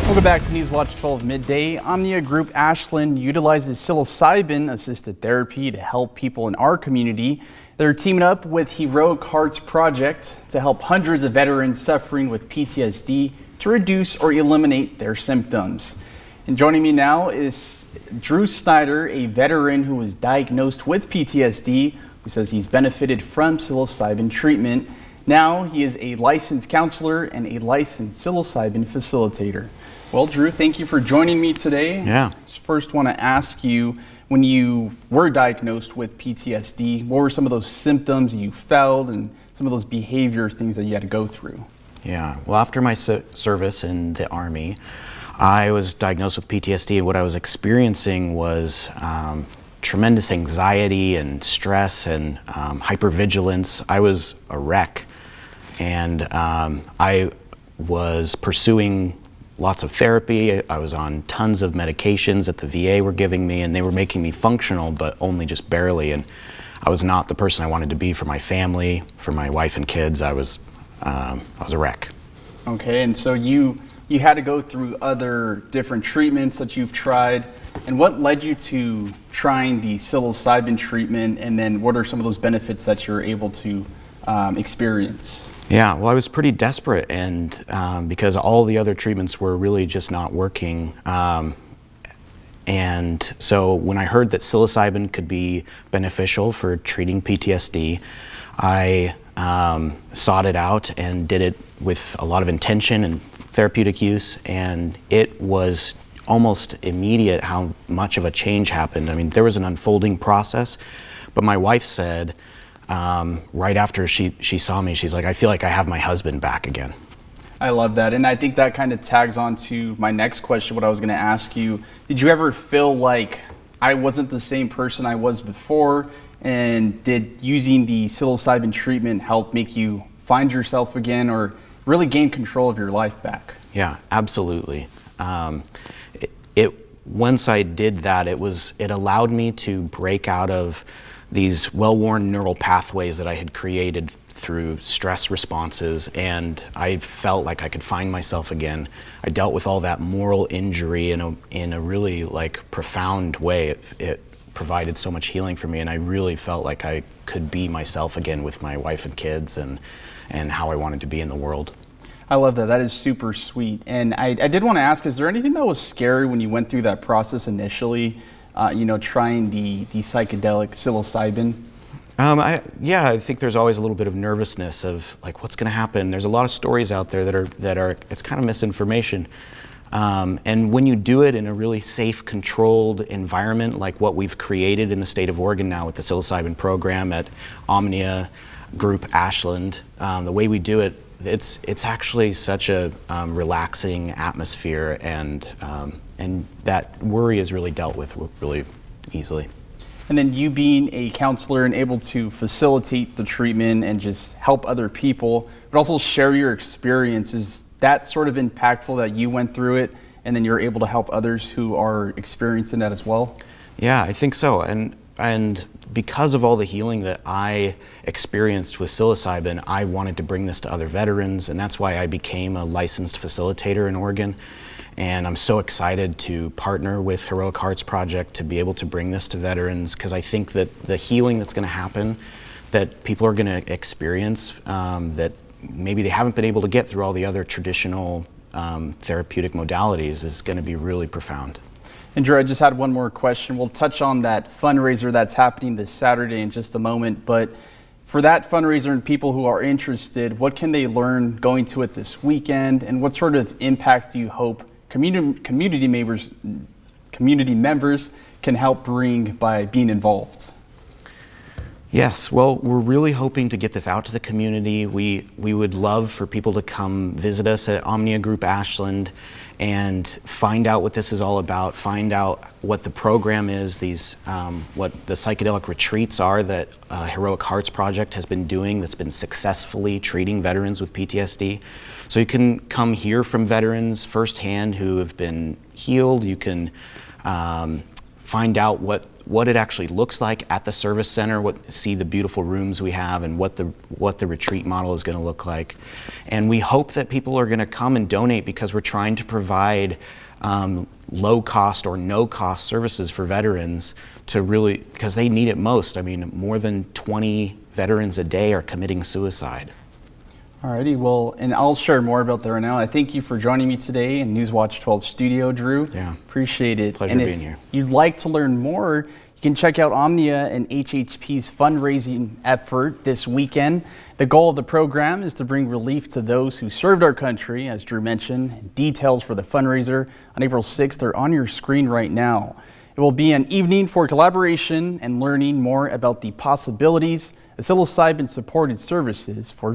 Welcome back to News Watch 12 Midday. Omnia Group Ashland utilizes psilocybin-assisted therapy to help people in our community. They're teaming up with Heroic Hearts Project to help hundreds of veterans suffering with PTSD to reduce or eliminate their symptoms. And joining me now is Drew Snyder, a veteran who was diagnosed with PTSD, who says he's benefited from psilocybin treatment. Now he is a licensed counselor and a licensed psilocybin facilitator. Well, Drew, thank you for joining me today. Yeah. First, want to ask you, when you were diagnosed with PTSD, what were some of those symptoms you felt and some of those behavior things that you had to go through? Yeah. Well, after my service in the Army, I was diagnosed with PTSD, and what I was experiencing was tremendous anxiety and stress and hypervigilance. I was a wreck, and I was pursuing lots of therapy. I was on tons of medications that the VA were giving me, and they were making me functional, but only just barely. And I was not the person I wanted to be for my family, for my wife and kids. I was a wreck. Okay, and so you had to go through other different treatments that you've tried. And what led you to trying the psilocybin treatment, and then what are some of those benefits that you're able to experience? Yeah, well, I was pretty desperate, and because all the other treatments were really just not working. And so when I heard that psilocybin could be beneficial for treating PTSD, I sought it out and did it with a lot of intention and therapeutic use, and it was almost immediate how much of a change happened. I mean, there was an unfolding process, but my wife said, right after she saw me, she's like, I feel like I have my husband back again. I love that. And I think that kind of tags on to my next question, what I was going to ask you. Did you ever feel like I wasn't the same person I was before? And did using the psilocybin treatment help make you find yourself again or really gain control of your life back? Yeah, absolutely. Once I did that, it allowed me to break out of these well-worn neural pathways that I had created through stress responses, and I felt like I could find myself again. I dealt with all that moral injury in a really profound way. It provided so much healing for me, and I really felt like I could be myself again with my wife and kids and how I wanted to be in the world. I love that. That is super sweet. And I did want to ask, is there anything that was scary when you went through that process initially, trying the psychedelic psilocybin? I think there's always a little bit of nervousness of what's going to happen. There's a lot of stories out there that are it's kind of misinformation. And when you do it in a really safe, controlled environment like what we've created in the state of Oregon now with the psilocybin program at Omnia Group Ashland, the way we do it, it's actually such a relaxing atmosphere, and that worry is really dealt with really easily. And then you being a counselor and able to facilitate the treatment and just help other people, but also share your experience, is that sort of impactful that you went through it and then you're able to help others who are experiencing that as well? Yeah, I think so. And because of all the healing that I experienced with psilocybin, I wanted to bring this to other veterans, and that's why I became a licensed facilitator in Oregon. And I'm so excited to partner with Heroic Hearts Project to be able to bring this to veterans, because I think that the healing that's going to happen, that people are going to experience, that maybe they haven't been able to get through all the other traditional therapeutic modalities, is going to be really profound. And Drew, I just had one more question. We'll touch on that fundraiser that's happening this Saturday in just a moment, but for that fundraiser and people who are interested, what can they learn going to it this weekend, and what sort of impact do you hope community members can help bring by being involved? Yes, well, we're really hoping to get this out to the community. We would love for people to come visit us at Omnia Group Ashland and find out what this is all about, find out what the program is, what the psychedelic retreats are that Heroic Hearts Project has been doing that's been successfully treating veterans with PTSD. So you can come hear from veterans firsthand who have been healed. You can find out what what it actually looks like at the service center, see the beautiful rooms we have, and what the retreat model is going to look like. And we hope that people are going to come and donate, because we're trying to provide low cost or no cost services for veterans, to really, because they need it most. I mean, more than 20 veterans a day are committing suicide. Alrighty, well, and I'll share more about that right now. I thank you for joining me today in Newswatch 12 studio, Drew. Yeah. Appreciate it. Pleasure and being here. If you'd like to learn more, you can check out Omnia and HHP's fundraising effort this weekend. The goal of the program is to bring relief to those who served our country, as Drew mentioned. Details for the fundraiser on April 6th are on your screen right now. It will be an evening for collaboration and learning more about the possibilities of psilocybin-supported services for